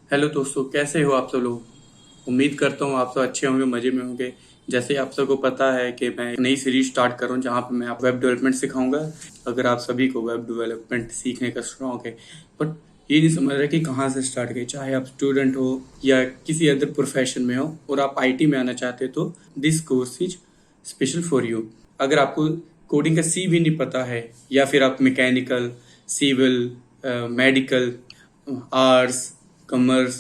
Hello दोस्तों, कैसे हो आप सब लोग। उम्मीद करता हूँ आप सब अच्छे होंगे, मज़े में होंगे। जैसे आप सबको पता है कि मैं एक नई सीरीज स्टार्ट कर रहा हूँ जहाँ पे मैं आप वेब डेवलपमेंट सिखाऊंगा। अगर आप सभी को वेब डेवलपमेंट सीखने का शौक है बट ये नहीं समझ रहे कि कहाँ से स्टार्ट करें, चाहे आप स्टूडेंट हो या किसी अदर प्रोफेशन में हो और आप आईटी में आना चाहते हो, तो this course is special for you. अगर आपको कोडिंग का सी भी नहीं पता है या फिर आप mechanical, civil, medical, arts, commerce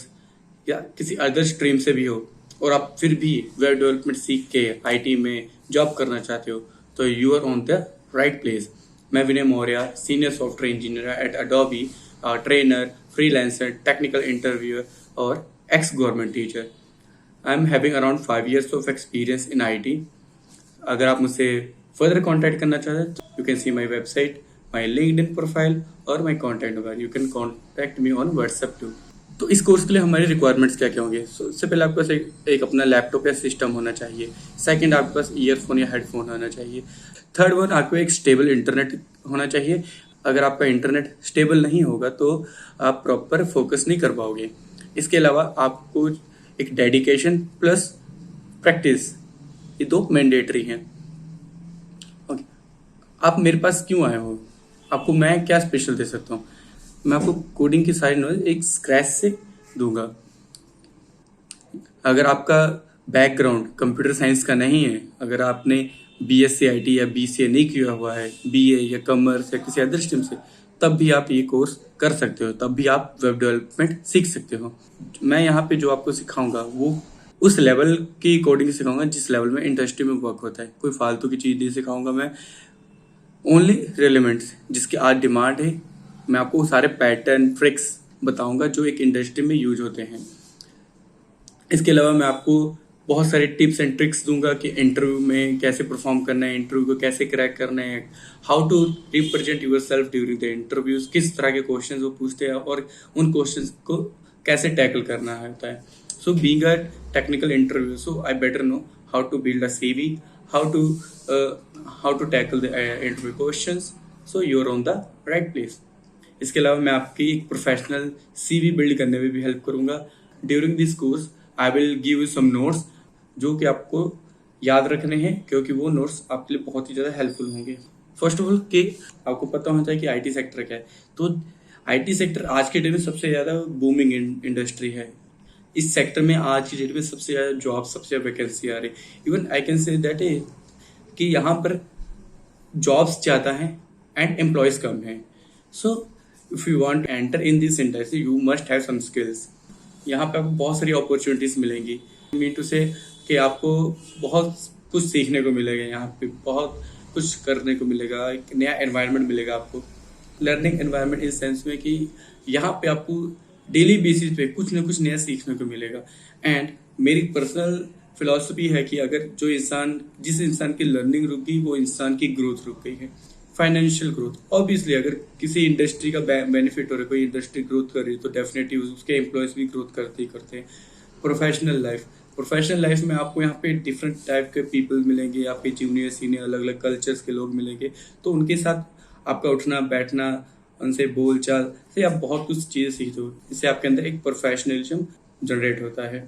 या किसी अदर स्ट्रीम से भी हो और आप फिर भी वेब डेवलपमेंट सीख के आईटी में जॉब करना चाहते हो, तो you are on the right place. मैं Vinay Maurya, senior software engineer at Adobe, trainer, freelancer, technical interviewer और ex government teacher. I am having around 5 years of experience in IT. अगर आप मुझसे फर्दर कांटेक्ट करना चाहते हैं तो you can see my website, my LinkedIn profile और my contact number. You can contact me on WhatsApp too. तो इस कोर्स के लिए हमारी रिक्वायरमेंट्स क्या क्या होंगे। सबसे पहले आपके पास एक अपना लैपटॉप या सिस्टम होना चाहिए। सेकंड, आपके पास ईयरफोन या हेडफोन होना चाहिए। थर्ड वन, आपको एक स्टेबल इंटरनेट होना चाहिए। अगर आपका इंटरनेट स्टेबल नहीं होगा तो आप प्रॉपर फोकस नहीं कर पाओगे। इसके अलावा आपको एक डेडिकेशन प्लस प्रैक्टिस, ये दो मैंडेटरी हैं। ओके, आप मेरे पास क्यों आए हो, आपको मैं क्या स्पेशल दे सकता हूँ। मैं आपको कोडिंग की सारी नॉलेज एक स्क्रैच से दूंगा। अगर आपका बैकग्राउंड कंप्यूटर साइंस का नहीं है, अगर आपने बीएससी आईटी या बीसीए नहीं किया हुआ है, बीए या कॉमर्स या किसी अदर स्ट्रीम से, तब भी आप ये कोर्स कर सकते हो, तब भी आप वेब डेवलपमेंट सीख सकते हो। मैं यहाँ पे जो आपको सिखाऊंगा वो उस लेवल की कोडिंग सिखाऊंगा जिस लेवल में इंडस्ट्री में वर्क होता है। कोई फालतू की चीज़ नहीं सिखाऊंगा मैं, ओनली रेलिवेंट्स जिसकी आज डिमांड है। मैं आपको सारे पैटर्न ट्रिक्स बताऊंगा जो एक इंडस्ट्री में यूज होते हैं। इसके अलावा मैं आपको बहुत सारे टिप्स एंड ट्रिक्स दूंगा कि इंटरव्यू में कैसे परफॉर्म करना है, इंटरव्यू को कैसे क्रैक करना है, how to represent yourself during the interviews, किस तरह के क्वेश्चन वो पूछते हैं और उन क्वेश्चन को कैसे टैकल करना होता है। So being a technical interview, so I better know how to build a CV, how to tackle the interview questions. So you are on the right place. इसके अलावा मैं आपकी एक प्रोफेशनल सीवी बिल्ड करने में भी हेल्प करूंगा। During this course I will give you some notes जो कि आपको याद रखने हैं, क्योंकि वो नोट्स आपके लिए बहुत ही ज़्यादा हेल्पफुल होंगे। फर्स्ट ऑफ ऑल कि आपको पता होना चाहिए कि आईटी सेक्टर क्या है। तो आईटी सेक्टर आज के डेट में सबसे ज़्यादा बूमिंग इंडस्ट्री है। इस सेक्टर में आज की डेट में सबसे ज़्यादा जॉब, सबसे ज़्यादा वैकेंसी आ रही है। Even I can say that कि यहाँ पर जॉब्स ज़्यादा हैं एंड एम्प्लॉयज कम हैं। So if you want to enter in this industry you must have some skills. यहाँ पे आपको बहुत सारी अपॉर्चुनिटीज मिलेंगी। मीन टू से कि आपको बहुत कुछ सीखने को मिलेगा, यहाँ पे बहुत कुछ करने को मिलेगा, एक नया एनवायरनमेंट मिलेगा आपको। लर्निंग एनवायरनमेंट इस सेंस में कि यहाँ पे आपको डेली बेसिस पे कुछ ना कुछ नया सीखने को मिलेगा। एंड मेरी पर्सनल फिलॉसफी है कि अगर जिस इंसान की लर्निंग रुक गई वो इंसान की ग्रोथ रुक गई है। फाइनेंशियल ग्रोथ, ऑब्वियसली अगर किसी इंडस्ट्री का बेनिफिट हो रहा है, कोई इंडस्ट्री ग्रोथ कर रही है तो डेफिनेटली उसके एम्प्लॉयज भी ग्रोथ करते ही करते हैं। प्रोफेशनल लाइफ में आपको यहाँ पे डिफरेंट टाइप के पीपल मिलेंगे, आपके जूनियर सीनियर अलग अलग कल्चर्स के लोग मिलेंगे। तो उनके साथ आपका उठना बैठना, उनसे बोल चाल से आप बहुत कुछ चीज़ें सीखते हो। इससे आपके अंदर एक प्रोफेशनलिज्म जनरेट होता है,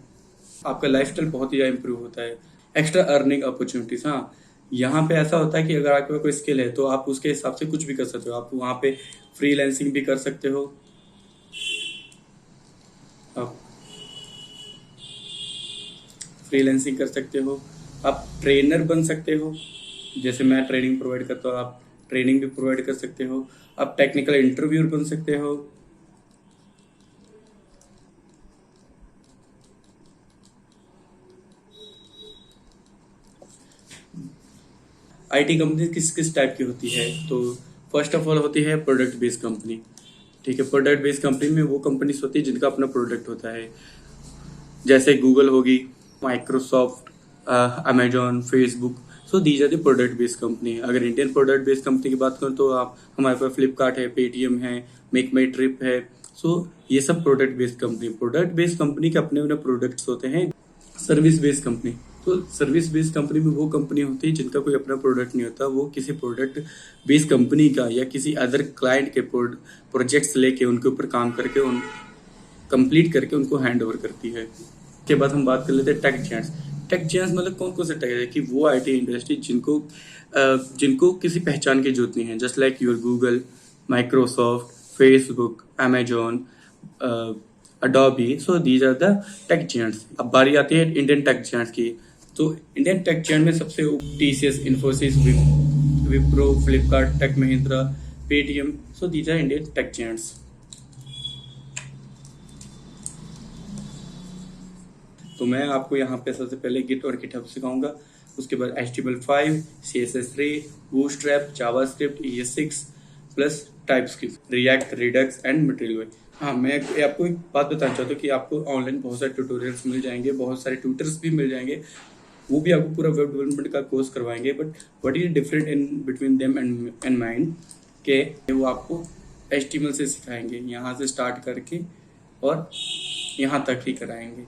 आपका लाइफस्टाइल बहुत ही ज़्यादा इंप्रूव होता है। एक्स्ट्रा अर्निंग अपॉर्चुनिटीज, हाँ यहाँ पे ऐसा होता है कि अगर आपके पास कोई स्किल है तो आप उसके हिसाब से कुछ भी कर सकते हो। आप वहाँ पे फ्रीलांसिंग भी कर सकते हो, आप फ्रीलांसिंग कर सकते हो, आप ट्रेनर बन सकते हो। जैसे मैं ट्रेनिंग प्रोवाइड करता हूँ, आप ट्रेनिंग भी प्रोवाइड कर सकते हो। आप टेक्निकल इंटरव्यूअर बन सकते हो। आईटी कंपनी किस किस टाइप की होती है, तो फर्स्ट ऑफ ऑल होती है प्रोडक्ट बेस्ड कंपनी। ठीक है, प्रोडक्ट बेस्ड कंपनी में वो कंपनीज होती है जिनका अपना प्रोडक्ट होता है, जैसे गूगल होगी, Microsoft, Amazon, Facebook. So these are the product based company. अगर इंडियन प्रोडक्ट बेस्ड कंपनी की बात करें तो आप हमारे पास फ्लिपकार्ट है, पेटीएम है, मेक माई ट्रिप है। सो ये सब प्रोडक्ट बेस्ड कंपनी के अपने अपने प्रोडक्ट्स होते हैं। सर्विस बेस्ड कंपनी, तो सर्विस बेस्ड कंपनी में वो कंपनी होती है जिनका कोई अपना प्रोडक्ट नहीं होता, वो किसी प्रोडक्ट बेस्ड कंपनी का या किसी अदर क्लाइंट के प्रोजेक्ट्स लेके उनके ऊपर काम करके कंप्लीट करके उनको हैंड ओवर करती है। उसके बाद हम बात कर लेते हैं टेक जेंट्स। टेक जेंट्स मतलब कौन कौन से टेक है कि वो आईटी इंडस्ट्री जिनको किसी पहचान की जरूरत नहीं है, just like your Google, Microsoft, Facebook, Amazon, Adobe. So these are the tech giants. अब बारी आती है इंडियन टेक जेंट्स की। तो इंडियन टेक जेंट में सबसे TCS, Infosys, Wipro, Flipkart, tech Mahindra, Paytm. So these are Indian tech giants. तो मैं आपको यहाँ पे सबसे पहले गिट और गिटहब सिखाऊंगा, उसके बाद HTML5, CSS3, bootstrap, JavaScript, ES6 plus TypeScript, react, Redux and material web. हाँ, मैं आपको एक बात बताना चाहता हूँ कि आपको ऑनलाइन बहुत सारे ट्यूटोरियल्स मिल जाएंगे, बहुत सारे ट्यूटर्स भी मिल जाएंगे, वो भी आपको पूरा वेब डेवलपमेंट का कोर्स करवाएंगे। But what is different in between them and mine के वो आपको HTML से सिखाएंगे, यहाँ से स्टार्ट करके और यहाँ तक ही कराएंगे।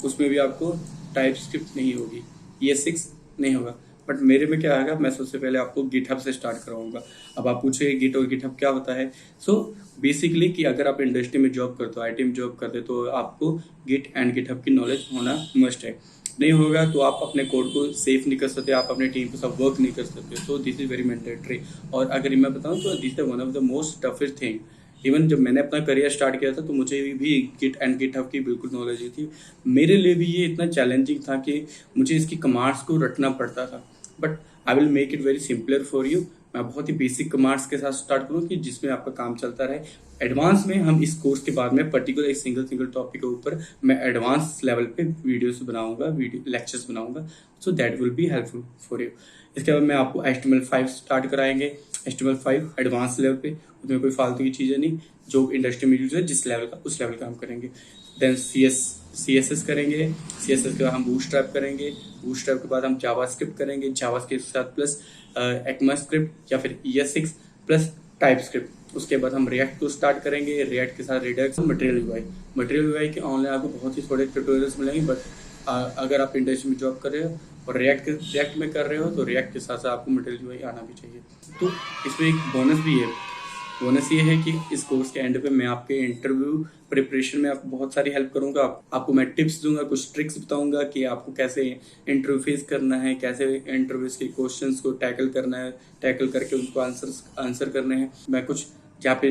उसमें भी आपको टाइप स्क्रिप्ट नहीं होगी, ES6 नहीं होगा। बट मेरे में क्या आएगा, मैं सबसे पहले आपको गिटहब से स्टार्ट कराऊंगा। अब आप पूछेंगे गिट और गिटहब क्या होता है। सो बेसिकली कि अगर आप इंडस्ट्री में जॉब करते हो, IT में जॉब करते हो, तो आपको गिट एंड गिटहब की नॉलेज होना मस्ट है। नहीं होगा तो आप अपने कोड को सेफ नहीं कर सकते, आप अपने टीम के साथ वर्क नहीं कर सकते। So this is very mandatory. और अगर मैं बताऊँ तो this is one of the most toughest thing. Even जब मैंने अपना करियर स्टार्ट किया था तो मुझे भी गिट एंड गिटहब की बिल्कुल नॉलेज ही थी। मेरे लिए भी ये इतना चैलेंजिंग था कि मुझे इसकी कमांड्स को रटना पड़ता था। But I will make it very simpler for you. मैं बहुत ही बेसिक कमांड्स के साथ स्टार्ट करूँ कि जिसमें आपका काम चलता रहे। एडवांस में हम इस कोर्स के बाद में पर्टिकुलर एक सिंगल टॉपिक के ऊपर मैं एडवांस लेवल पे वीडियोस बनाऊंगा, वीडियो लेक्चर्स बनाऊंगा। So that will be helpful for you. इसके बाद मैं आपको HTML5 स्टार्ट कराएंगे। HTML5 एडवांस लेवल पे, उसमें कोई फालतू की चीज़ें नहीं, जो इंडस्ट्री में यूज है जिस लेवल का उस लेवल का हम करेंगे। देन CSS करेंगे। CSS के बाद हम बूटस्ट्रैप करेंगे। बूटस्ट्रैप के बाद हम जावास्क्रिप्ट करेंगे, जावास्क्रिप्ट के साथ प्लस ECMAScript या फिर ES6 प्लस टाइपस्क्रिप्ट। उसके बाद हम रिएक्ट को स्टार्ट करेंगे, रिएक्ट के साथ रिडक्स, मटेरियल यूआई के ऑनलाइन आपको बहुत ही थोड़े ट्यूटोरियल्स मिलेंगे। बट अगर आप इंडस्ट्री में जॉब कर रहे हो और रिएक्ट में कर रहे हो तो रिएक्ट के साथ साथ आपको मटेरियल यूआई आना भी चाहिए। तो इसमें एक बोनस भी है। बोनस ये है कि इस कोर्स के एंड पे मैं आपके इंटरव्यू प्रिपरेशन में आपको बहुत सारी हेल्प करूंगा। आपको मैं टिप्स दूंगा, कुछ ट्रिक्स बताऊंगा कि आपको कैसे इंटरव्यू फेस करना है, कैसे इंटरव्यूज के क्वेश्चंस को टैकल करना है, टैकल करके उनको आंसर करने हैं। मैं कुछ यहाँ पे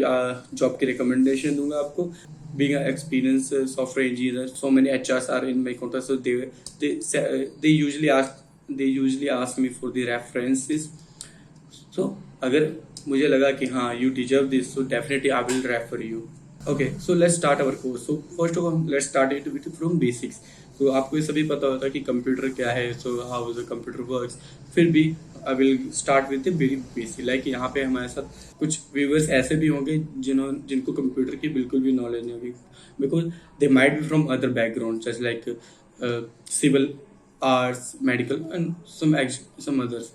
जॉब की रिकमेंडेशन दूंगा आपको। Being an experienced software engineer, so many HRs are in my contact, so they usually ask me for the references. So अगर मुझे लगा कि हाँ you deserve this, so definitely I will refer you. Okay, so let's start our course. So first of all, let's start it with from basics. तो आपको ये सभी पता होता है कि कंप्यूटर क्या है, so how the computer works. फिर भी I will start with the very basic. Like यहाँ पे हमारे साथ कुछ व्यूअर्स ऐसे भी होंगे जिनको कंप्यूटर की बिल्कुल भी नॉलेज नहीं होगी, because they might be from other background just like civil, arts, medical and some others.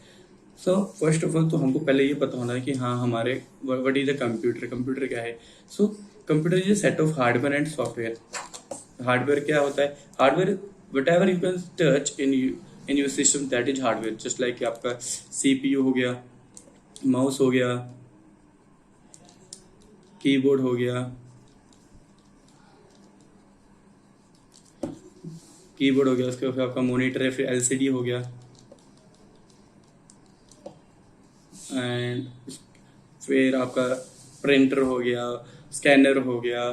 So first of all तो हमको पहले ये पता होना है कि हाँ हमारे व्हाट इज द कंप्यूटर क्या है। So computer is a set of hardware and software. Hardware क्या होता है? Hardware whatever you can touch in your system that is hardware, just like आपका CPU हो गया, माउस हो गया, कीबोर्ड हो गया, उसके बाद आपका मॉनिटर है, फिर LCD हो गया, एंड फिर आपका प्रिंटर हो गया, स्कैनर हो गया,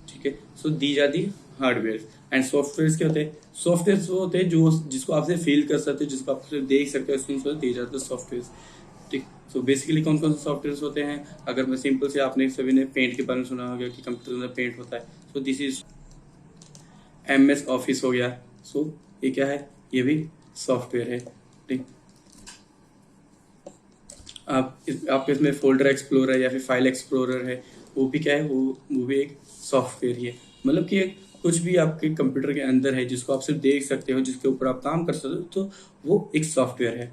ठीक है। So these are the hardware. And software क्या होते हैं? सॉफ्टवेयर वो होते हैं जो जिसको आपसे फील कर सकते हो, जिसको आप देख सकते हो, सुन सकते हो, दीज आर द सॉफ्टवेयर, ठीक। सो बेसिकली कौन कौन से सॉफ्टवेयर होते हैं? अगर मैं सिंपल से, आपने सभी ने पेंट के बारे में सुना होगा कि कंप्यूटर में पेंट होता है। So this is MS office हो गया। सो ये क्या है? ये भी सॉफ्टवेयर है, ठीक। आपके इसमें फोल्डर एक्सप्लोरर या फिर फाइल एक्सप्लोरर है, वो भी क्या है? वो भी एक सॉफ्टवेयर ही है। मतलब कि कुछ भी आपके कंप्यूटर के अंदर है जिसको आप सिर्फ देख सकते हो, जिसके ऊपर आप काम कर सकते हो, तो वो एक सॉफ्टवेयर है।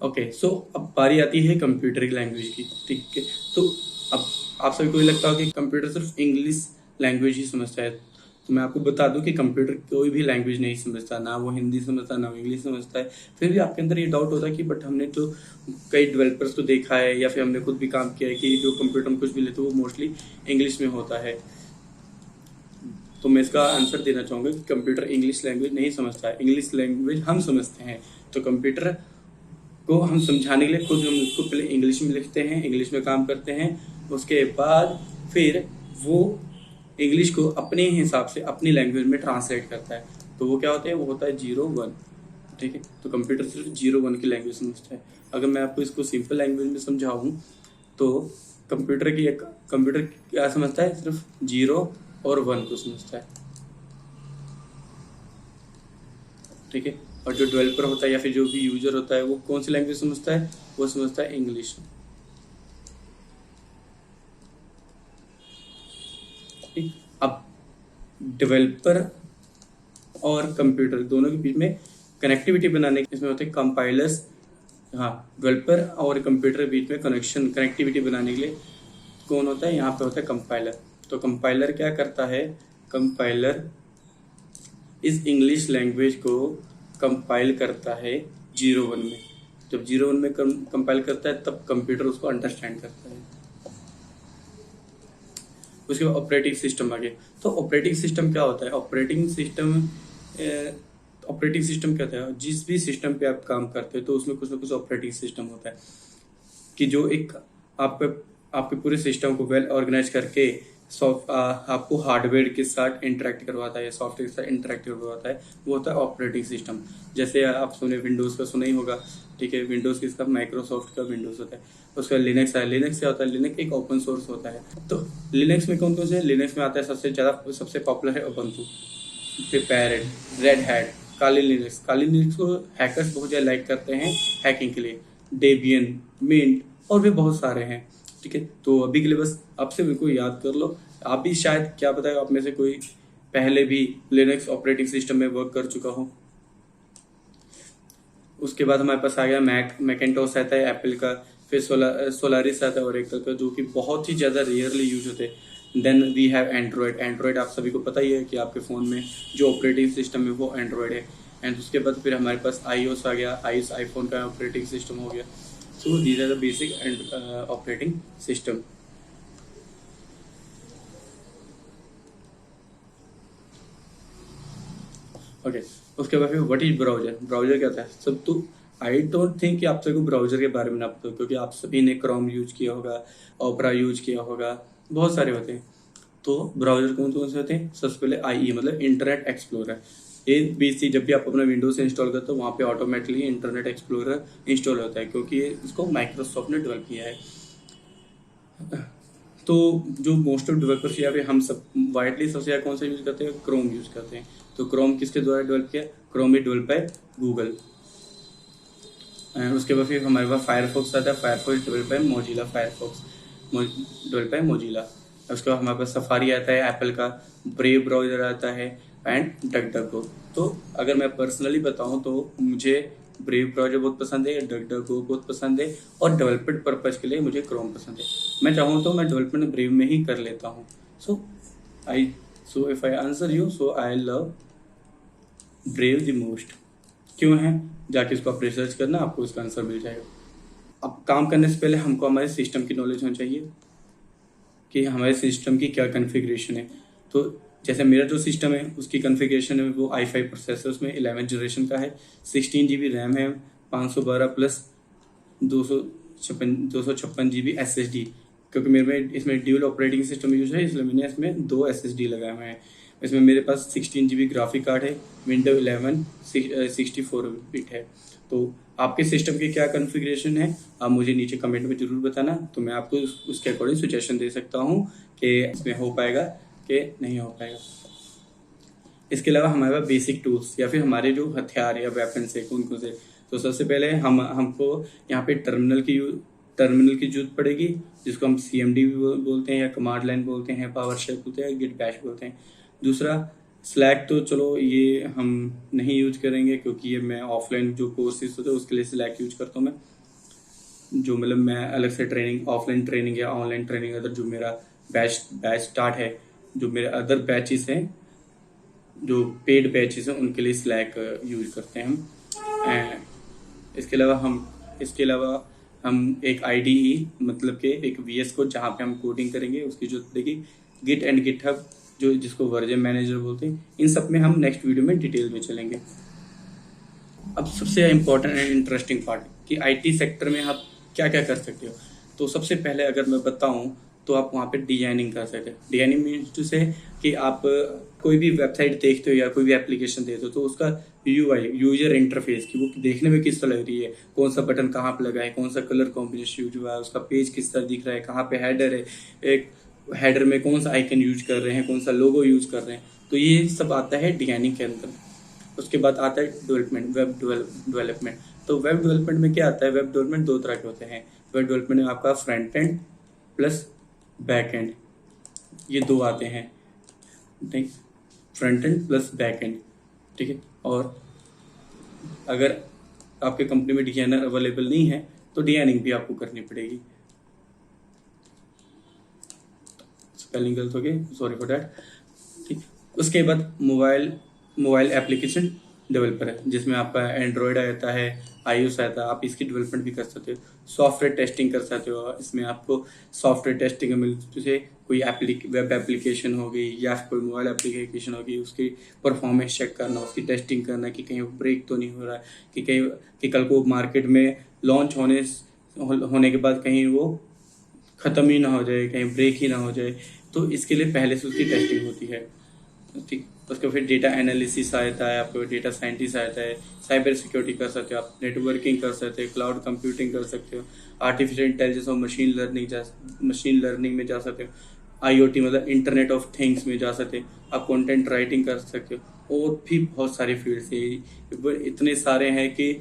ओके, सो अब बारी आती है कंप्यूटर की लैंग्वेज की, ठीक है। तो अब आप सभी को लगता है कि कंप्यूटर सिर्फ इंग्लिश लैंग्वेज ही समझता है, तो मैं आपको बता दूं कि कंप्यूटर कोई भी लैंग्वेज नहीं समझता, ना वो हिंदी समझता ना वो इंग्लिश समझता है। फिर भी आपके अंदर ये डाउट होता है कि बट हमने तो कई डेवलपर्स को देखा है या फिर हमने खुद भी काम किया है कि जो कंप्यूटर में कुछ भी लेते हैं वो मोस्टली इंग्लिश में होता है। तो मैं इसका आंसर देना चाहूँगा कि कंप्यूटर इंग्लिश लैंग्वेज नहीं समझता है, इंग्लिश लैंग्वेज हम समझते हैं। तो कंप्यूटर को हम समझाने के लिए खुद हम उसको पहले इंग्लिश में लिखते हैं, इंग्लिश में काम करते हैं, उसके बाद फिर वो इंग्लिश को अपने हिसाब से अपनी लैंग्वेज में ट्रांसलेट करता है। तो वो क्या होता है, वो होता है 0 1। ठीक है, तो कंप्यूटर सिर्फ 0 1 की लैंग्वेज समझता है। अगर मैं आपको इसको सिंपल लैंग्वेज में समझाऊं तो कंप्यूटर क्या समझता है, सिर्फ 0 और 1 को समझता है। ठीक है, और जो डेवलपर होता है या फिर जो भी यूजर होता है वो कौन सी लैंग्वेज समझता है, वो समझता है इंग्लिश। अब डेवलपर और कंप्यूटर दोनों के बीच में कनेक्टिविटी बनाने के इसमें होते हैं कंपाइलर्स। हाँ, डेवलपर और कंप्यूटर के बीच में कनेक्टिविटी बनाने के लिए कौन होता है, यहाँ पे होता है कंपाइलर। तो कंपाइलर क्या करता है, कंपाइलर इस इंग्लिश लैंग्वेज को कंपाइल करता है 0 1 में। जब 0 1 में कंपाइल करता है तब कंप्यूटर उसको अंडरस्टैंड करता है। उसके बाद ऑपरेटिंग सिस्टम आ गया। तो ऑपरेटिंग सिस्टम क्या होता है, ऑपरेटिंग सिस्टम क्या होता है, जिस भी सिस्टम पे आप काम करते हैं तो उसमें कुछ ना कुछ ऑपरेटिंग सिस्टम होता है कि जो एक आपके पूरे सिस्टम को वेल ऑर्गेनाइज करके आपको हार्डवेयर के साथ इंटरेक्ट करवाता है, सॉफ्टवेयर के साथ इंटरेक्ट करवाता है, वो होता है ऑपरेटिंग सिस्टम। जैसे आप सुने विंडोज़ का सुना ही होगा। ठीक है, विंडोज़ किसका, माइक्रोसॉफ्ट का विंडोज़ होता है। उसका लिनक्स है, लिनक्स क्या होता है, लिनक्स एक ओपन सोर्स होता है। तो लिनक्स में कौन कौन से, लिनक्स में आता है सबसे पॉपुलर है उबंटू, फिर पैरेट, रेड हैट, काली लिनक्स को हैकर्स बहुत ज़्यादा लाइक करते हैं हैकिंग के लिए, डेबियन, मिंट और भी बहुत सारे हैं। ठीक है, तो अभी के लिए बस आपसे मेरे को याद कर लो। आप भी शायद, क्या पता है, आप में से कोई पहले भी लिनक्स ऑपरेटिंग सिस्टम में वर्क कर चुका हो। उसके बाद हमारे पास आ गया मैकेंटोस आता है एप्पल का, फिर सोलारिस आता है ओरेकल का, जो कि बहुत ही ज़्यादा रेयरली यूज होते हैं। देन वी हैव एंड्रॉयड आप सभी को पता ही है कि आपके फ़ोन में जो ऑपरेटिंग सिस्टम है वो एंड्रॉयड है। एंड उसके बाद फिर हमारे पास iOS आ गया, आईफोन का ऑपरेटिंग सिस्टम हो गया। So these are the basic operating system. Okay, उसके बाद फिर व्हाट इज ब्राउजर, ब्राउजर क्या होता है सब। तो आई डोंट थिंक कि आप सभी को ब्राउजर के बारे में ना पता हो, क्योंकि आप सभी ने क्रोम यूज किया होगा, ओपरा यूज किया होगा, बहुत सारे होते हैं। तो ब्राउजर कौन कौन से होते हैं, सबसे पहले IE मतलब इंटरनेट एक्सप्लोरर। ABC जब भी आप अपना विंडोज इंस्टॉल करते हो वहाँ पे ऑटोमेटिकली इंटरनेट एक्सप्लोरर इंस्टॉल होता है, क्योंकि इसको माइक्रोसॉफ्ट ने डेवलप किया है। तो जो मोस्ट ऑफ डेवलपर्स या फिर हम सब वाइडली सबसे ज़्यादा कौन सा यूज़ करते हैं, क्रोम यूज़ करते हैं। तो क्रोम किसके द्वारा डेवलप किया, क्रोम ही डेवलप है गूगल। एंड उसके बाद फिर हमारे पास फायरफॉक्स आता है, फायरफॉक्स डेवलप है मोजिला, डेवलप है मोजिला। उसके बाद हमारे पास सफारी आता है एप्पल का, ब्रेव ब्राउजर आता है एंड डकडको। तो अगर मैं पर्सनली बताऊं तो मुझे ब्रेव ब्राउजर बहुत पसंद है, डकडको बहुत पसंद है, और डेवलपमेंट पर्पज के लिए मुझे क्रोम पसंद है। मैं चाहूँ तो मैं डेवलपमेंट ब्रेव में ही कर लेता हूँ। So if I answer you, so I love brave the most. क्यों है, जाके इसको आप रिसर्च करना, आपको इसका आंसर मिल जाएगा। अब काम करने से पहले हमको हमारे सिस्टम की नॉलेज होनी चाहिए कि हमारे सिस्टम की क्या कॉन्फ़िगरेशन है। तो जैसे मेरा जो सिस्टम है उसकी कॉन्फ़िगरेशन है वो i5 प्रोसेसर, उसमें 11th जनरेशन का है, 16 GB रैम है, 512 प्लस 256 GB SSD। क्योंकि मेरे में इसमें ड्यूल ऑपरेटिंग सिस्टम यूज है, इसलिए मैंने इसमें 2 SSD लगाए हुए हैं। इसमें मेरे पास 16 GB ग्राफिक कार्ड है, विंडो 11 64 बिट है। तो आपके सिस्टम की क्या कॉन्फ़िगरेशन है आप मुझे नीचे कमेंट में ज़रूर बताना, तो मैं आपको उसके अकॉर्डिंग सजेशन दे सकता हूँ कि इसमें हो पाएगा कि नहीं हो पाएगा। इसके अलावा हमारे पास बेसिक टूल्स या फिर हमारे जो हथियार या वेपन है कौन कौन से। तो सबसे पहले हमको यहाँ पे टर्मिनल की जरूरत पड़ेगी, जिसको हम CMD भी बोलते हैं, या कमांड लाइन बोलते हैं, पावर शेल बोलते हैं, गिट बैश बोलते हैं। दूसरा स्लैक, तो चलो ये हम नहीं यूज करेंगे क्योंकि ये मैं ऑफलाइन जो कोर्सेज होते हैं उसके लिए स्लैक यूज करता हूँ मैं, जो मतलब मैं अलग से ट्रेनिंग, ऑफलाइन ट्रेनिंग या ऑनलाइन ट्रेनिंग, अदर जो मेरा बैच स्टार्ट है, जो मेरे अदर बैचेस हैं जो पेड बैचेस हैं उनके लिए स्लैक यूज करते हैं हम। इसके अलावा हम एक IDE मतलब कि एक VS को जहाँ पे हम कोडिंग करेंगे उसकी जो देखिए गिट एंड गिटहब जो जिसको वर्जन मैनेजर बोलते हैं, इन सब में हम नेक्स्ट वीडियो में डिटेल में चलेंगे। अब सबसे इम्पोर्टेंट एंड इंटरेस्टिंग पार्ट कि IT सेक्टर में आप क्या क्या कर सकते हो। तो सबसे पहले अगर मैं बताऊं तो आप वहाँ पे डिजाइनिंग कर सकते हैं। डिजाइनिंग मीन्स टू से कि आप कोई भी वेबसाइट देखते हो या कोई भी एप्लीकेशन देखते हो तो उसका UI यूजर इंटरफेस की वो देखने में किस तरह लग रही है, कौन सा बटन कहाँ पे लगा है, कौन सा कलर कॉम्बिनेशन यूज हुआ है, उसका पेज किस तरह दिख रहा है, कहाँ पे हेडर है, एक हेडर में कौन सा आइकन यूज कर रहे हैं, कौन सा लोगो यूज कर रहे हैं। तो ये सब आता है डिजाइनिंग के अंदर। उसके बाद आता है डेवलपमेंट, वेब डेवलपमेंट। तो वेब डेवलपमेंट में क्या आता है, वेब डेवलपमेंट दो तरह के होते हैं। वेब डेवलपमेंट में आपका front end plus back and, ये दो आते हैं, ठीक, front end plus back and, ठीक है। और अगर आपके कंपनी में डिजाइनर अवेलेबल नहीं है तो डिजाइनिंग भी आपको करनी पड़ेगी। स्पेलिंग गलत हो गई, सॉरी फॉर दैट, ठीक। उसके बाद मोबाइल एप्लीकेशन डेवलपर है जिसमें आपका एंड्रॉयड आता है, iOS आता है, आप इसकी डेवलपमेंट भी कर सकते हो। सॉफ्टवेयर टेस्टिंग कर सकते हो, इसमें आपको सॉफ्टवेयर टेस्टिंग मिल जैसे कोई वेब एप्लीकेशन हो गई या कोई मोबाइल एप्लीकेशन होगी, उसकी परफॉर्मेंस चेक करना, उसकी टेस्टिंग करना कि कहीं ब्रेक तो नहीं हो रहा है, कि कल को मार्केट में लॉन्च होने के बाद कहीं वो ख़त्म ही ना हो जाए, कहीं ब्रेक ही ना हो जाए। तो इसके लिए पहले से उसकी टेस्टिंग होती है, ठीक। उसके फिर डेटा एनालिसिस आता है, आपको डेटा साइंटिस्ट आता है, साइबर सिक्योरिटी कर सकते हो आप, नेटवर्किंग कर सकते हो, क्लाउड कंप्यूटिंग कर सकते हो, आर्टिफिशियल इंटेलिजेंस और मशीन लर्निंग में जा सकते हो, IoT मतलब इंटरनेट ऑफ थिंग्स में जा सकते हो, आप कंटेंट राइटिंग कर सकते हो, और भी बहुत सारे फील्ड्स हैं। इतने सारे हैं कि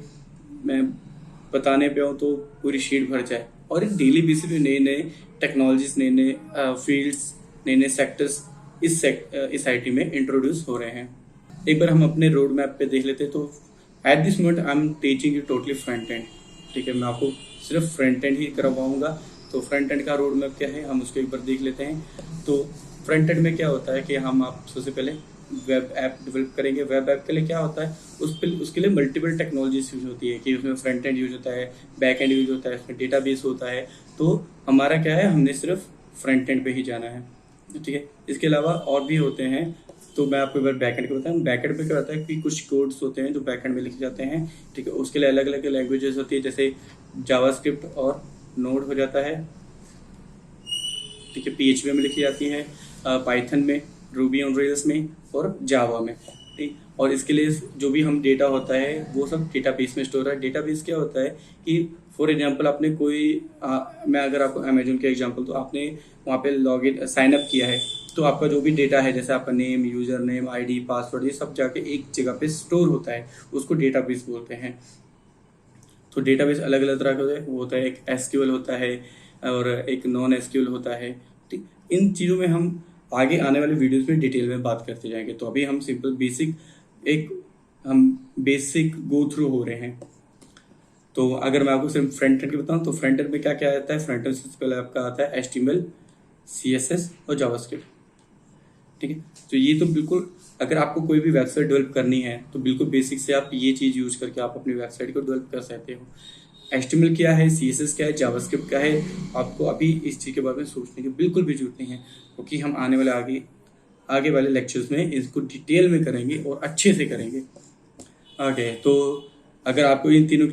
मैं बताने पे हूँ तो पूरी शीट भर जाए। और डेली बेसिस पे नए नए टेक्नोलॉजीज, नए नए फील्ड्स, नए नए सेक्टर्स इस IT में इंट्रोड्यूस हो रहे हैं। एक बार हम अपने रोड मैप पे देख लेते हैं। तो at this moment I am teaching you totally front end, ठीक है। मैं आपको सिर्फ फ्रंट एंड ही करवाऊंगा। तो फ्रंट एंड का रोड मैप क्या है हम उसको एक बार देख लेते हैं। तो फ्रंट एंड में क्या होता है कि हम आप सबसे पहले वेब ऐप डेवलप करेंगे। वेब ऐप के लिए क्या होता है, उसके लिए मल्टीपल टेक्नोलॉजीज यूज होती है कि उसमें फ्रंट एंड यूज होता है, बैक एंड यूज होता है, उसमें डेटाबेस होता है। तो हमारा क्या है, हमने सिर्फ फ्रंट एंड पे ही जाना है, ठीक है। इसके अलावा और भी होते हैं। तो मैं आपको एक बार बैकएंड का बताऊँ। बैकएंड पे क्या होता है कि कुछ कोड्स होते हैं जो बैकएंड में लिखे जाते हैं, ठीक है। उसके लिए अलग अलग लैंग्वेजेस होती है, जैसे जावास्क्रिप्ट और नोड हो जाता है, ठीक है। PHP में लिखी जाती है, पाइथन में, रूबी ऑन रेल्स में और जावा में, ठीक। और इसके लिए जो भी हम डेटा होता है वो सब डेटाबेस में स्टोर है। डेटाबेस क्या होता है कि फॉर एग्जांपल आपने मैं अगर आपको अमेजोन का एग्जांपल, तो आपने वहाँ पे लॉगिन साइन अप किया है, तो आपका जो भी डेटा है जैसे आपका name, user name, ID, password, ये सब जाके एक जगह पे स्टोर होता है, उसको डेटाबेस बोलते हैं। तो डेटाबेस अलग अलग तरह का होता है, वो होता है एक SQL होता है और एक नॉन SQL होता है, ठीक। इन चीज़ों में हम आगे आने वाले वीडियोस में डिटेल में बात करते जाएंगे। तो अभी हम सिंपल बेसिक गो थ्रू हो रहे हैं। तो अगर मैं आपको सिर्फ फ्रंट एंड की बताऊं तो फ्रंट एंड में क्या क्या आता है। फ्रंट एंड सबसे पहले आपका आता है HTML, CSS और जावास्क्रिप्ट, ठीक है। तो ये तो बिल्कुल, अगर आपको कोई भी वेबसाइट डेवलप करनी है तो बिल्कुल बेसिक से आप ये चीज़ यूज करके आप अपनी वेबसाइट को डेवलप कर सकते हो। HTML क्या है, CSS क्या है, जावास्क्रिप्ट क्या है, आपको अभी इस चीज़ के बारे में सोचने की बिल्कुल भी जरूरत नहीं है, क्योंकि हम आने वाले आगे वाले लेक्चर्स में इसको डिटेल में करेंगे और अच्छे से करेंगे। ओके, तो अगर आपको इन तीनों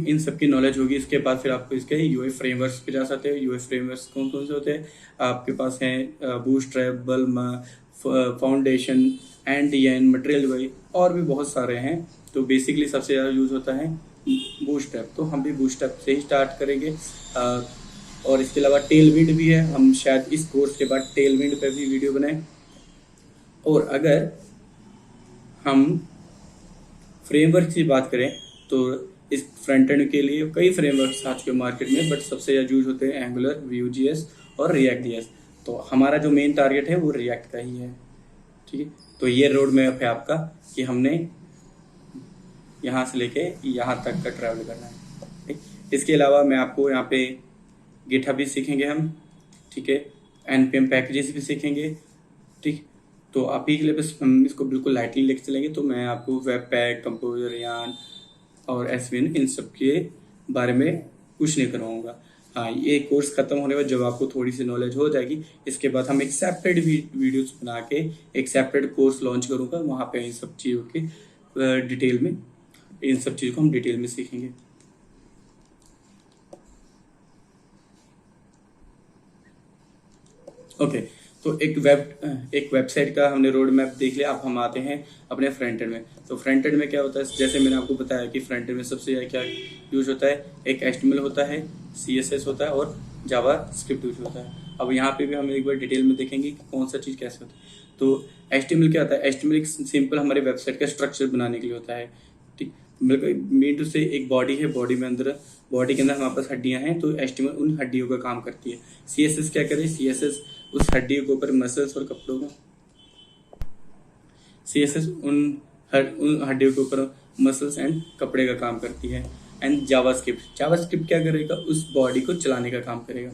इन सब की नॉलेज होगी, इसके बाद फिर आपको इसके UI फ्रेमवर्क्स पे जा सकते हो। UI फ्रेमवर्क्स कौन कौन से होते हैं आपके पास हैं, बूटस्ट्रैप, बल्मा, फाउंडेशन, एंडियन, मटेरियल UI, और भी बहुत सारे हैं। तो बेसिकली सबसे ज़्यादा यूज होता है बूटस्ट्रैप, तो हम भी बूटस्ट्रैप से ही स्टार्ट करेंगे। और इसके अलावा टेलविंड भी है, हम शायद इस कोर्स के बाद टेलविंड पे भी वीडियो बनाएं। और अगर हम फ्रेमवर्क की बात करें तो इस फ्रंट एंड के लिए कई फ्रेमवर्क्स आ चुके हैं मार्केट में, बट सबसे ज़्यादा यूज होते हैं एंगुलर, Vue.js और React.js। तो हमारा जो मेन टारगेट है वो रिएक्ट का ही है, ठीक है। तो ये रोड मैप है आपका कि हमने यहाँ से लेके यहाँ तक का ट्रैवल करना है, ठीक। इसके अलावा मैं आपको यहाँ पे गिटहब भी सीखेंगे हम, ठीक है। NPM पैकेजेस भी सीखेंगे, ठीक। तो आप ही के लिए बस हम इसको बिल्कुल लाइटली लेके चलेंगे। तो मैं आपको वेब पैक, कंपोजर, यान और एसवीएन इन सब के बारे में कुछ नहीं करवाऊंगा। हाँ, ये कोर्स खत्म होने के बाद जब आपको थोड़ी सी नॉलेज हो जाएगी, इसके बाद हम एक सेपरेट वीडियोस बना के एक सेपरेट कोर्स लॉन्च करूंगा। वहाँ पे इन सब चीज़ों की डिटेल में, इन सब चीज़ों को हम डिटेल में सीखेंगे। ओके, तो एक वेबसाइट का हमने रोड मैप देख लिया। अब हम आते हैं अपने फ्रंट एंड में। तो फ्रंट एंड में क्या होता है, जैसे मैंने आपको बताया कि फ्रंट एंड में सबसे ज़्यादा क्या यूज होता है, एक HTML होता है, CSS होता है और जावा स्क्रिप्ट यूज होता है। अब यहाँ पे भी हम एक बार डिटेल में देखेंगे कि कौन सा चीज़ कैसे होता है। तो HTML क्या होता है, HTML एक सिंपल हमारे वेबसाइट का स्ट्रक्चर बनाने के लिए होता है। ठीक, मेन टू से एक बॉडी है, बॉडी के अंदर हमारे पास हड्डियां हैं, तो HTML उन हड्डियों का काम करती है। CSS क्या करे, CSS उस हड्डियों के ऊपर मसल्स और कपड़ों का, CSS उन हड्डियों के ऊपर मसल्स एंड कपड़े का काम करती है। एंड जावास्क्रिप्ट क्या करेगा, उस बॉडी को चलाने का काम करेगा।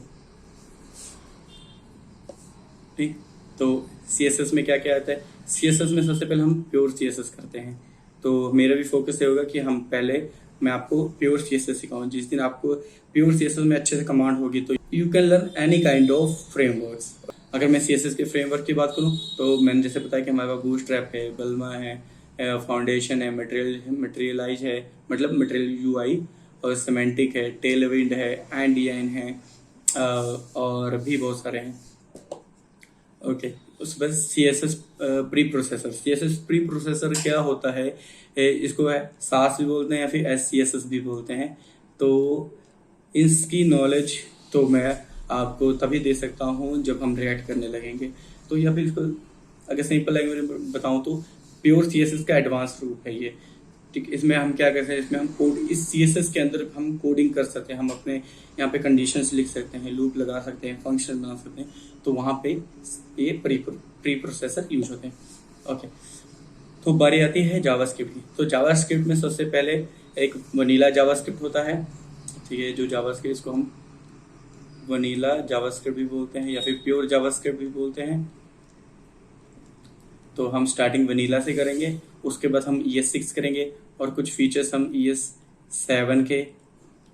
ठीक, तो CSS में क्या क्या आता है, CSS में सबसे पहले हम प्योर CSS करते हैं। तो मेरा भी फोकस ये होगा कि मैं आपको प्योर CSS सिखाऊं। जिस दिन आपको प्योर CSS में अच्छे से कमांड होगी तो you can learn any kind of frameworks. अगर मैं CSS के फ्रेमवर्क की बात करूं तो मैंने जैसे बताया कि हमारे पास बूटस्ट्रैप है, बल्मा है, फाउंडेशन है, मटेरियलाइज है, मतलब मटेरियल UI, और सिमेंटिक है, टेलविंड है, एंडियन है, और भी बहुत सारे हैं। ओके, उसके बाद CSS प्री प्रोसेसर क्या होता है, इसको है सास भी बोलते हैं या फिर SCSS भी बोलते हैं। तो इसकी नॉलेज तो मैं आपको तभी दे सकता हूँ जब हम रिएक्ट करने लगेंगे। तो या फिर इसको अगर सिंपल लैंग्वेज में बताऊँ तो प्योर CSS का एडवांस रूप है ये। ठीक, इसमें हम क्या कर सकते हैं, इसमें हम कोड, इस CSS के अंदर हम कोडिंग कर सकते हैं, हम अपने यहाँ पे कंडीशंस लिख सकते हैं, लूप लगा सकते हैं, फंक्शन बना सकते हैं। तो वहाँ पे ये प्री प्रोसेसर यूज होते हैं। ओके, तो बारी आती है जावास्क्रिप्ट की। तो जावास्क्रिप्ट में सबसे पहले एक वनीला जावास्क्रिप्ट होता है। ठीक है, जो जावास्क्रिप्ट, इसको हम वनीला जावास्क्रिप्ट भी बोलते हैं या फिर प्योर जावास्क्रिप्ट भी बोलते हैं। तो हम स्टार्टिंग वनीला से करेंगे, उसके बाद हम ES6 करेंगे और कुछ फीचर्स हम ES7 के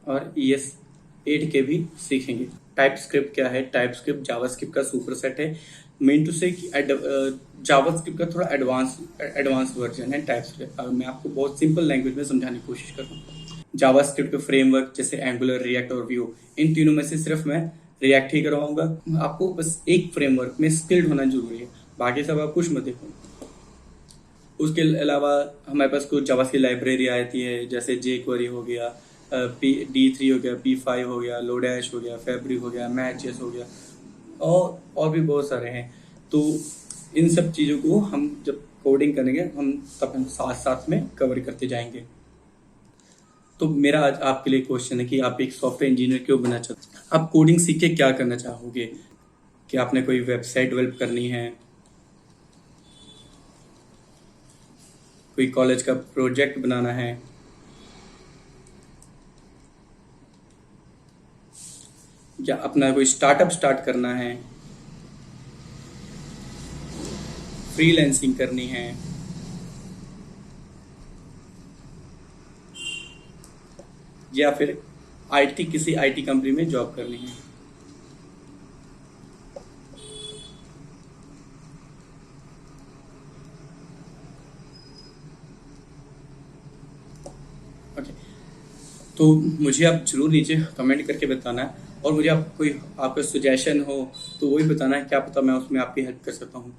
और ES8 के भी सीखेंगे। टाइपस्क्रिप्ट क्या है, टाइपस्क्रिप्ट जावास्क्रिप्ट का सुपरसेट है। मेन टू से जावास्क्रिप्ट का थोड़ा एडवांस वर्जन है टाइपस्क्रिप्ट। मैं आपको बहुत सिंपल लैंग्वेज में समझाने की कोशिश कर रहा हूँ। जावास्क्रिप्ट के फ्रेमवर्क जैसे एंगुलर, रिएक्ट और व्यू, इन तीनों में से सिर्फ मैं रिएक्ट ही करवाऊंगा। आपको बस एक फ्रेमवर्क में स्किल्ड होना जरूरी है, बाकी सब आप कुछ मत देखो। उसके अलावा हमारे पास कुछ जावा की लाइब्रेरी आती है, जैसे jQuery हो गया, D3 हो गया, P5 हो गया, लोडैश हो गया, फैब्रिक हो गया, मैचेस हो गया, और भी बहुत सारे हैं। तो इन सब चीज़ों को हम जब कोडिंग करेंगे तब हम साथ साथ में कवर करते जाएंगे। तो मेरा आज आपके लिए क्वेश्चन है कि आप एक सॉफ्टवेयर इंजीनियर क्यों बनना चाहते हैं? आप कोडिंग सीख के क्या करना चाहोगे? कि आपने कोई वेबसाइट डेवलप करनी है, कोई कॉलेज का प्रोजेक्ट बनाना है, या अपना कोई स्टार्टअप स्टार्ट करना है, फ्रीलांसिंग करनी है, या फिर किसी IT कंपनी में जॉब करनी है। ओके, तो मुझे आप जरूर नीचे कमेंट करके बताना है, और मुझे आपका सजेशन हो तो वही बताना है, क्या पता मैं उसमें आपकी हेल्प कर सकता हूँ।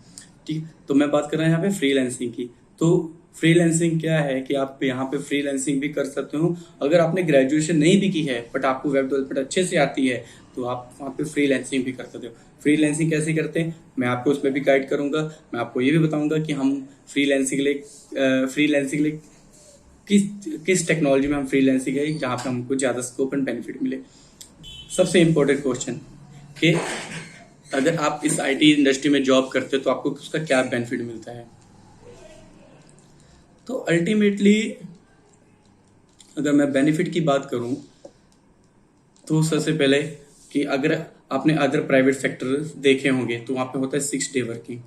ठीक, तो मैं बात कर रहा हूँ यहाँ पे फ्रीलांसिंग की। तो फ्रीलांसिंग क्या है कि आप यहाँ पे फ्रीलांसिंग भी कर सकते हो। अगर आपने ग्रेजुएशन नहीं भी की है बट आपको वेब डेवलपमेंट अच्छे से आती है तो आप वहाँ पे फ्रीलांसिंग भी कर सकते हो। फ्रीलांसिंग कैसे करते हैं मैं आपको उसमें भी गाइड करूंगा। मैं आपको ये भी बताऊंगा कि हम फ्रीलांसिंग के लिए किस टेक्नोलॉजी में हम फ्रीलांसिंग है जहाँ पे हमको ज़्यादा स्कोप एंड बेनिफिट मिले। सबसे इम्पोर्टेंट क्वेश्चन कि अगर आप इस IT इंडस्ट्री में जॉब करते हो तो आपको उसका क्या बेनिफिट मिलता है। तो अल्टीमेटली अगर मैं बेनिफिट की बात करूं तो सबसे पहले कि अगर आपने अदर प्राइवेट सेक्टर देखे होंगे तो वहाँ पे होता है 6 डे वर्किंग।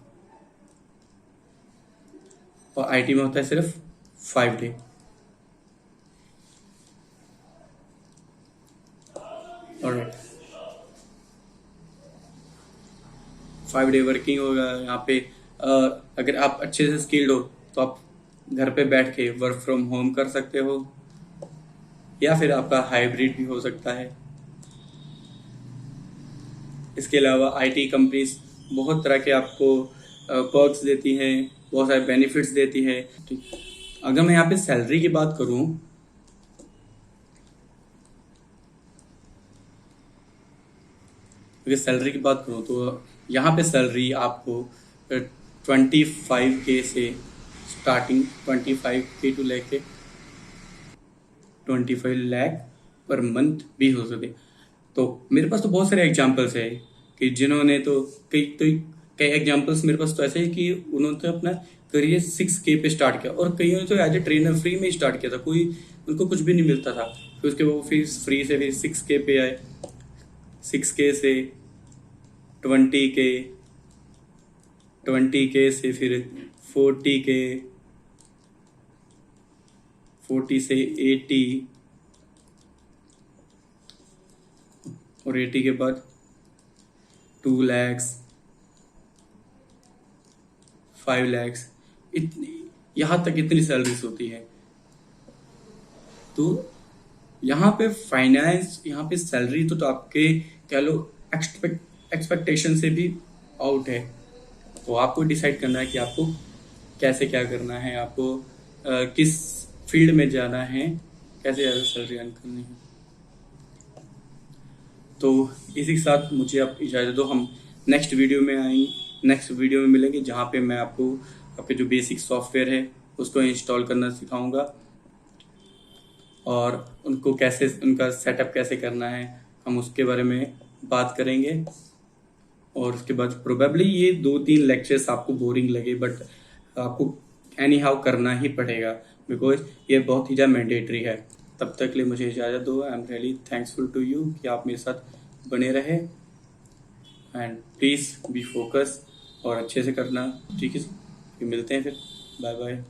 और आईटी में होता है सिर्फ 5 डे। और 5 डे वर्किंग होगा यहाँ पे। अगर आप अच्छे से स्किल्ड हो तो आप घर पे बैठ के वर्क फ्रॉम होम कर सकते हो, या फिर आपका हाइब्रिड भी हो सकता है। इसके अलावा आईटी कंपनीज बहुत तरह के आपको पर्क्स देती हैं, बहुत सारे बेनिफिट्स देती है। ठीक, अगर मैं यहाँ पे सैलरी की बात करूँ, अगर सैलरी की बात करूँ तो यहाँ पे सैलरी आपको 25K से स्टार्टिंग, 25K टू लेके 25 लाख पर मंथ भी हो सकते। तो मेरे पास तो बहुत सारे एग्जांपल्स है कि जिन्होंने तो कई एग्जांपल्स मेरे पास तो ऐसे है कि उन्होंने तो अपना करियर 6K पे स्टार्ट किया, और कईयों ने तो एज ए ट्रेनर फ्री में स्टार्ट किया था, कोई उनको कुछ भी नहीं मिलता था। फिर उसके वो फिर फ्री से फिर 6K पे आए, 6K से 20K, 20K से फिर 40K, 40 से 80, और 80 के बाद 2 lakhs, 5 lakhs, इतनी यहाँ तक इतनी सैलरीज होती है। तो यहाँ पे फाइनेंस, यहाँ पे सैलरी तो आपके कह लो एक्सपेक्टेशन से भी आउट है। तो आपको डिसाइड करना है कि आपको कैसे क्या करना है, आपको किस फील्ड में जाना है, कैसे ज़्यादा सैलरी अर्न करनी है। तो इसी के साथ मुझे आप इजाज़त दो, हम नेक्स्ट वीडियो में मिलेंगे, जहाँ पे मैं आपको आपके जो बेसिक सॉफ्टवेयर है उसको इंस्टॉल करना सिखाऊंगा, और उनको कैसे, उनका सेटअप कैसे करना है, हम उसके बारे में बात करेंगे। और उसके बाद प्रोबेबली ये 2-3 लेक्चर्स आपको बोरिंग लगे, बट आपको एनी हाउ करना ही पड़ेगा, बिकॉज ये बहुत ही ज़्यादा मैंडेटरी है। तब तक के लिए मुझे इजाज़त दो। I am really thanksful to you कि आप मेरे साथ बने रहे, एंड प्लीज़ बी फोकस और अच्छे से करना। ठीक है, फिर मिलते हैं, फिर बाय बाय।